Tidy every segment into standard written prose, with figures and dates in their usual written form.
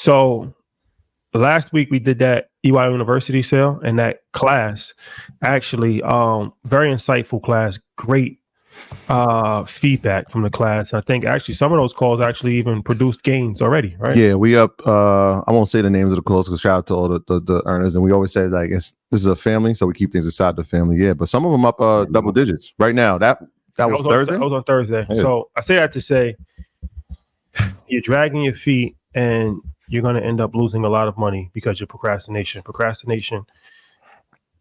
So last week we did that EYL University sale, and that class actually very insightful class, great feedback from the class. I think actually some of those calls actually even produced gains already, right? Yeah, we up. I won't say the names of the calls because shout out to all the earners, and we always say like this is a family, so we keep things inside the family. Yeah, but some of them up double digits right now. That was Thursday. That was on Thursday. Yeah. So I say that to say you're dragging your feet and you're going to end up losing a lot of money because of procrastination. Procrastination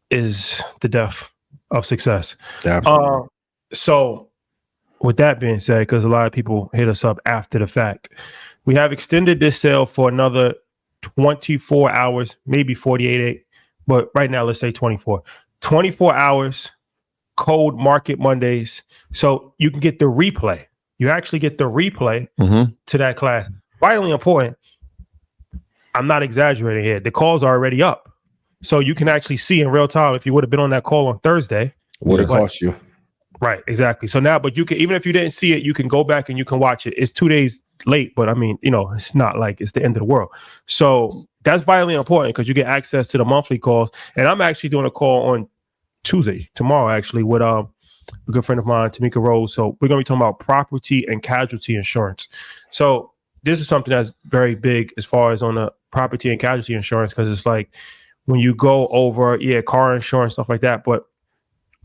is the death of success. Absolutely. So with that being said, because a lot of people hit us up after the fact, we have extended this sale for another 24 hours, maybe 48, but right now let's say 24. 24 hours, code Market Mondays. So you can get the replay. You actually get the replay to that class. Vitally important. I'm not exaggerating here. The calls are already up. So you can actually see in real time if you would have been on that call on Thursday. What it cost you. Right, exactly. So now, but you can, even if you didn't see it, you can go back and you can watch it. It's 2 days late, but I mean, it's not like it's the end of the world. So that's vitally important because you get access to the monthly calls. And I'm actually doing a call on Tuesday, tomorrow, actually, with a good friend of mine, Tamika Rose. So we're going to be talking about property and casualty insurance. So this is something that's very big as far as on the property and casualty insurance, because it's like when you go over, car insurance, stuff like that, but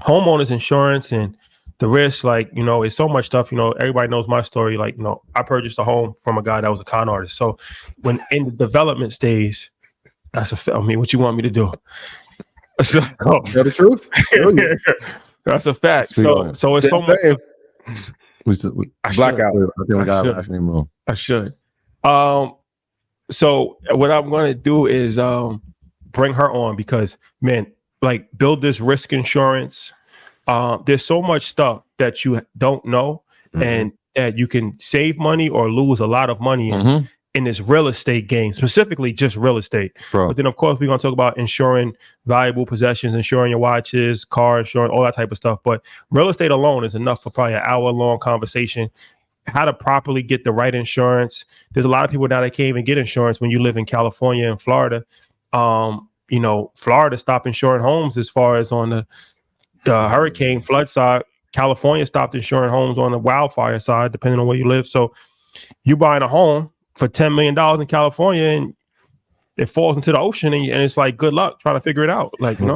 homeowners insurance and the risk, like, it's so much stuff. Everybody knows my story. Like, I purchased a home from a guy that was a con artist. So when in the development stage, what you want me to do? So, tell the truth. That's a fact. So it's so much. Blackout. I think we got our last name wrong. I should. So what I'm going to do is bring her on because, man, like, build this risk insurance. There's so much stuff that you don't know and that you can save money or lose a lot of money in this real estate game, specifically just real estate. Bro. But then, of course, we're going to talk about insuring valuable possessions, insuring your watches, car insurance, all that type of stuff. But real estate alone is enough for probably an hour-long conversation. How to properly get the right insurance. There's a lot of people now that can't even get insurance when you live in California and Florida. Florida stopped insuring homes as far as on the hurricane flood side. California stopped insuring homes on the wildfire side, depending on where you live. So you buying a home for $10 million in California and it falls into the ocean and it's like, good luck trying to figure it out. Like, you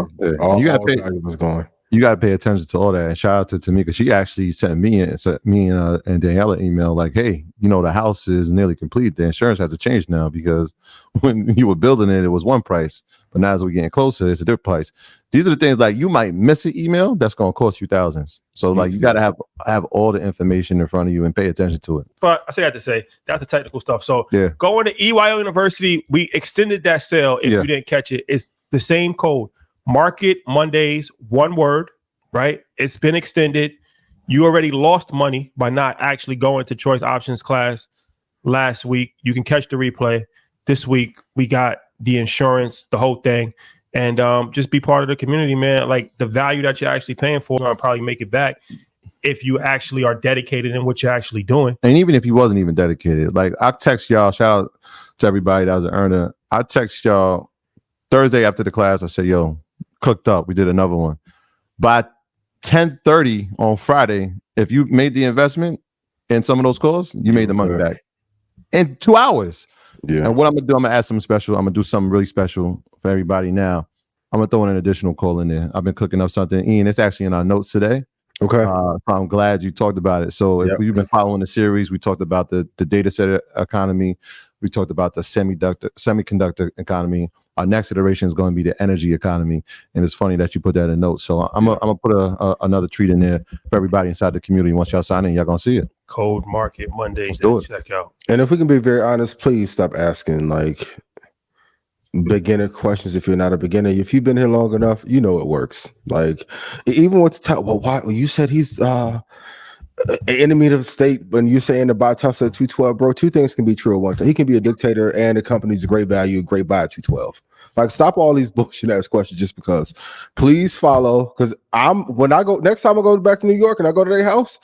got to pay attention to all that. And shout out to Tamika. She actually sent me and Daniela an email like, hey, the house is nearly complete. The insurance has to change now because when you were building it, it was one price. But now as we're getting closer, it's a different price. These are the things like you might miss an email that's going to cost you thousands. So like you got to have all the information in front of you and pay attention to it. But I say that to say that's the technical stuff. So going to EYL University, we extended that sale. If you didn't catch it, it's the same code. Market Mondays, one word, right? It's been extended. You already lost money by not actually going to choice options class last week. You can catch the replay. This week, we got the insurance, the whole thing. And just be part of the community, man. Like the value that you're actually paying for, I'll probably make it back if you actually are dedicated in what you're actually doing. And even if you wasn't even dedicated, like I text y'all, shout out to everybody that was an earner. I text y'all Thursday after the class. I said, yo, cooked up. We did another one. By 10:30 on Friday, if you made the investment in some of those calls, you made the money back in 2 hours. Yeah. And what I'm gonna do, I'm gonna add something special. I'm gonna do something really special for everybody now. I'm gonna throw in an additional call in there. I've been cooking up something. Ian, it's actually in our notes today. Okay. So I'm glad you talked about it. So if you've been following the series, we talked about the data center economy. We talked about the semiconductor economy. Our next iteration is going to be the energy economy. And it's funny that you put that in notes. So I'm gonna put another treat in there for everybody inside the community. Once y'all sign in, y'all gonna see it. Code Market Monday. Let's do it. Check out. And if we can be very honest, please stop asking like beginner questions if you're not a beginner. If you've been here long enough, you know it works. Like even with the top, well, why you said he's an enemy of the state when you're saying to buy Tesla at 212, bro, two things can be true at one time. He can be a dictator and the company's a great value, great buy at 212. Like stop all these bullshit ass questions just because. Please follow, because next time I go back to New York and I go to their house,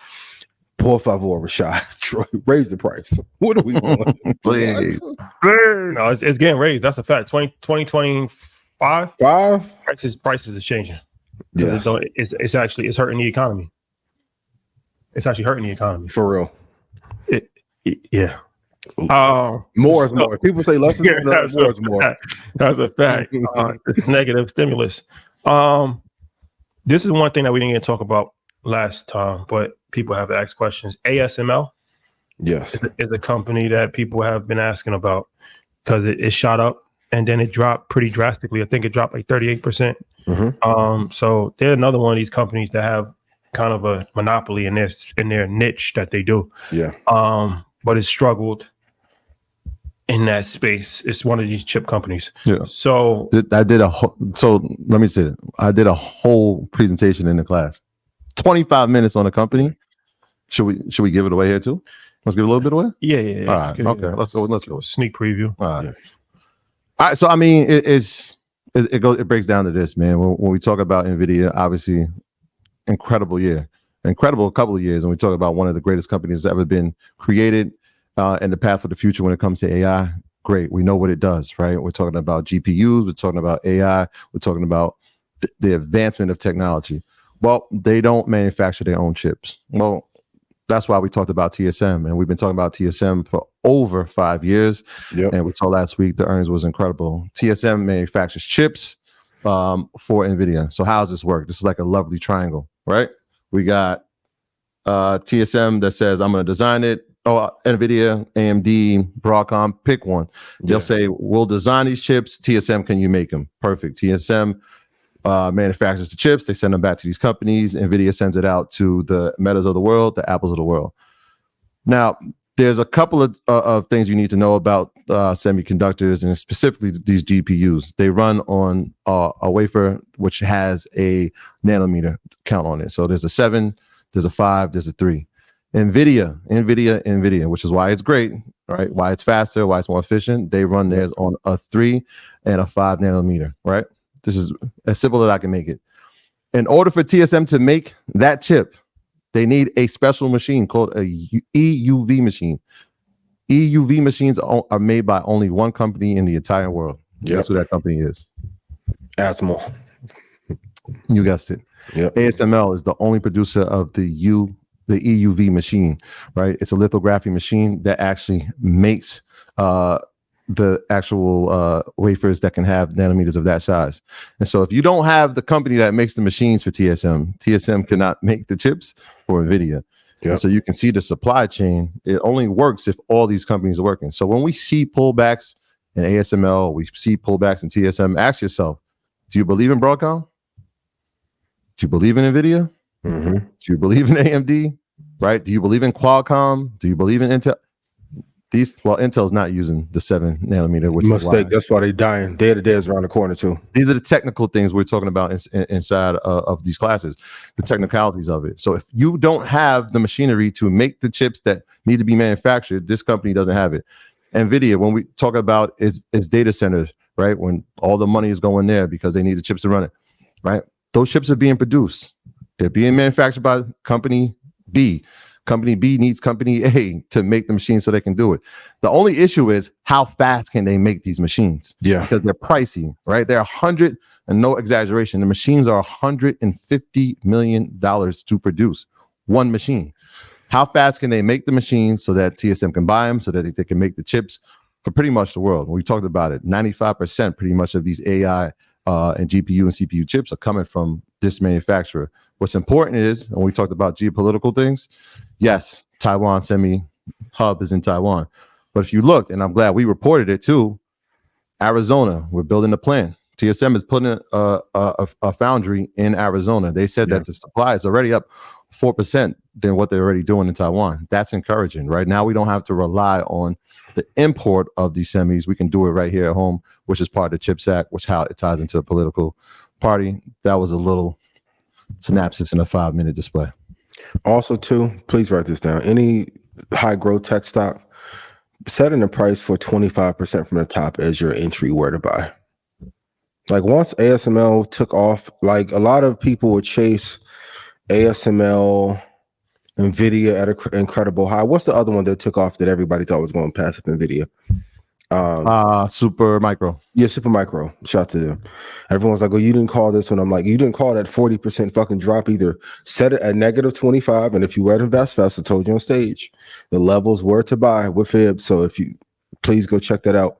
Por favor, Rashad, Troy, raise the price. What are we doing? Please. No, it's getting raised. That's a fact. 2025 5? prices is changing. Yes, It's actually hurting the economy. It's actually hurting the economy. for real. Yeah. More is more. People say less is more. More is more. That's a fact. Negative stimulus. This is one thing that we didn't get to talk about last time, but people have asked questions. ASML, Yes, is a company that people have been asking about because it shot up and then it dropped pretty drastically. I think it dropped like 38%. So they're another one of these companies that have kind of a monopoly in their niche that they do. Yeah. But it's struggled in that space. It's one of these chip companies. Yeah. So I did so let me say it. I did a whole presentation in the class. 25 minutes on a company. Should we give it away here too? Let's give a little bit away? Yeah. All right. Okay. Let's go. Sneak preview. All right. All right. So I mean, it breaks down to this, man. When we talk about NVIDIA, obviously, incredible couple of years, and we talk about one of the greatest companies that's ever been created, and the path for the future when it comes to AI. Great. We know what it does, right? We're talking about GPUs. We're talking about AI. We're talking about the advancement of technology. Well, they don't manufacture their own chips. Well, that's why we talked about TSM, and we've been talking about TSM for over 5 years. Yep. And we saw last week the earnings was incredible. TSM manufactures chips for NVIDIA. So how does this work? This is like a lovely triangle, right? We got TSM that says, I'm going to design it. Oh, NVIDIA, AMD, Broadcom, pick one. They'll say, we'll design these chips. TSM, can you make them? Perfect. TSM manufactures the chips. They send them back to these companies. NVIDIA sends it out to the Metas of the world, the Apples of the world. Now, there's a couple of things you need to know about semiconductors, and specifically these GPUs. They run on a wafer which has a nanometer count on it. So there's a 7, there's a 5, there's a 3. NVIDIA, which is why it's great, right? Why it's faster, why it's more efficient. They run theirs on a 3 and a 5 nanometer, right? This is as simple as I can make it. In order for TSM to make that chip, they need a special machine called a EUV machine. EUV machines are made by only one company in the entire world. Yep. Guess who that company is? ASML. You guessed it. Yep. ASML is the only producer of the EUV machine, right? It's a lithography machine that actually makes the actual wafers that can have nanometers of that size. And so if you don't have the company that makes the machines for TSM cannot make the chips for NVIDIA. Yep. So you can see the supply chain. It only works if all these companies are working. So when we see pullbacks in ASML, we see pullbacks in TSM, ask yourself, do you believe in Broadcom? Do you believe in NVIDIA? Mm-hmm. Do you believe in AMD? Right? Do you believe in Qualcomm? Do you believe in Intel? Intel's not using the 7 nanometer, which mistake. That's why they're dying. Day to day is around the corner too. These are the technical things we're talking about inside of these classes, the technicalities of it. So if you don't have the machinery to make the chips that need to be manufactured, this company doesn't have it. NVIDIA, when we talk about its data centers, right? When all the money is going there because they need the chips to run it, right? Those chips are being produced. They're being manufactured by company B. Company B needs company A to make the machine so they can do it. The only issue is how fast can they make these machines? Yeah. Because they're pricey, right? They're 100, and no exaggeration, the machines are $150 million to produce one machine. How fast can they make the machines so that TSM can buy them, so that they can make the chips for pretty much the world? We talked about it. 95% pretty much of these AI and GPU and CPU chips are coming from this manufacturer. What's important is, when we talked about geopolitical things, yes, Taiwan Semi Hub is in Taiwan. But if you looked, and I'm glad we reported it too, Arizona, we're building a plant. TSM is putting a foundry in Arizona. They said that the supply is already up 4% than what they're already doing in Taiwan. That's encouraging. Right now, we don't have to rely on the import of these semis. We can do it right here at home, which is part of the CHIPS Act, which how it ties into a political party. That was a little synopsis in a 5-minute display. Also, too, please write this down. Any high growth tech stock, setting the price for 25% from the top as your entry where to buy. Like once ASML took off, like a lot of people would chase ASML Nvidia at an incredible high. What's the other one that took off that everybody thought was going past Nvidia? Super Micro. Yeah, Super Micro. Shout out to them. Everyone's like, "Oh, you didn't call this one." I'm like, "You didn't call that 40% fucking drop either. Set it at negative 25." And if you were at InvestFest, I told you on stage, the levels were to buy with fib. So if you please go check that out.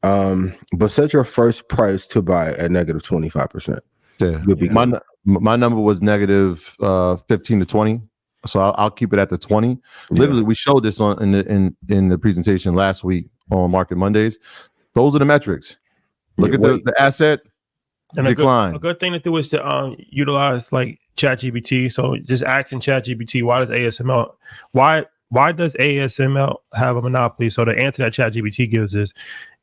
But set your first price to buy at negative 25%. Yeah, my number was negative 15 to 20. So I'll keep it at the 20. Literally, we showed this on in the presentation last week on Market Mondays. Those are the metrics. Look at the asset and decline. A good thing to do is to utilize like ChatGPT. So just asking ChatGPT, why does ASML have a monopoly? So the answer that ChatGPT gives is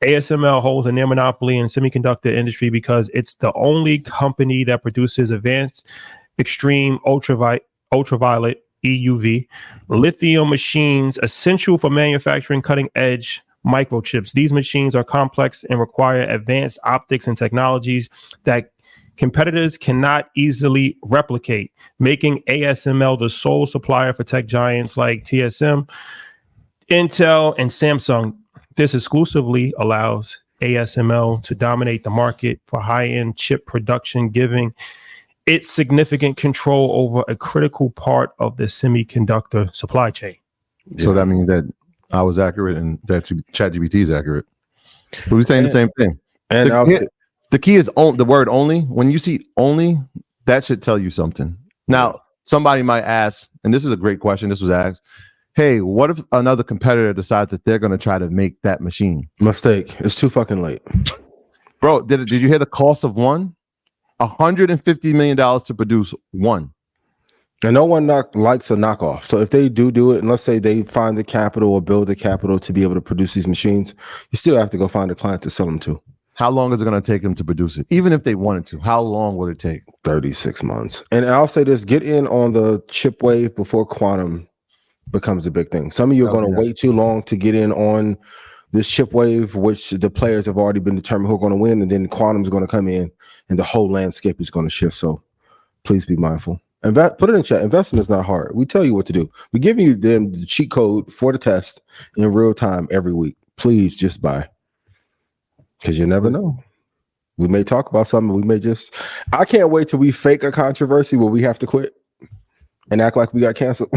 ASML holds a near monopoly in the semiconductor industry because it's the only company that produces advanced extreme ultraviolet EUV lithium machines essential for manufacturing cutting edge microchips. These machines are complex and require advanced optics and technologies that competitors cannot easily replicate, making ASML the sole supplier for tech giants like TSM, Intel, and Samsung. This exclusively allows ASML to dominate the market for high-end chip production, giving it significant control over a critical part of the semiconductor supply chain. So that means that I was accurate and that ChatGPT is accurate. We're saying the same thing. And the key is the word only. When you see only, that should tell you something. Now, somebody might ask, and this is a great question. This was asked. Hey, what if another competitor decides that they're going to try to make that machine? Mistake. It's too fucking late. Bro, did you hear the cost of one? $150 million to produce one. And no one likes a knockoff. So if they do it, and let's say they find the capital or build the capital to be able to produce these machines, you still have to go find a client to sell them to. How long is it going to take them to produce it? Even if they wanted to, how long would it take? 36 months. And I'll say this, get in on the chip wave before quantum becomes a big thing. Some of you are going to wait too long to get in on this chip wave, which the players have already been determined who are going to win, and then quantum is going to come in and the whole landscape is going to shift. So please be mindful. Put it in chat. Investing is not hard. We tell you what to do. We're giving you the cheat code for the test in real time every week. Please just buy, because you never know. We may talk about something. We may just. I can't wait till we fake a controversy where we have to quit and act like we got canceled.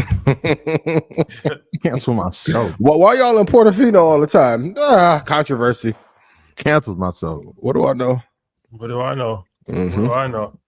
Cancel myself. Well, why y'all in Portofino all the time? Controversy. Canceled myself. What do I know? What do I know? Mm-hmm. What do I know?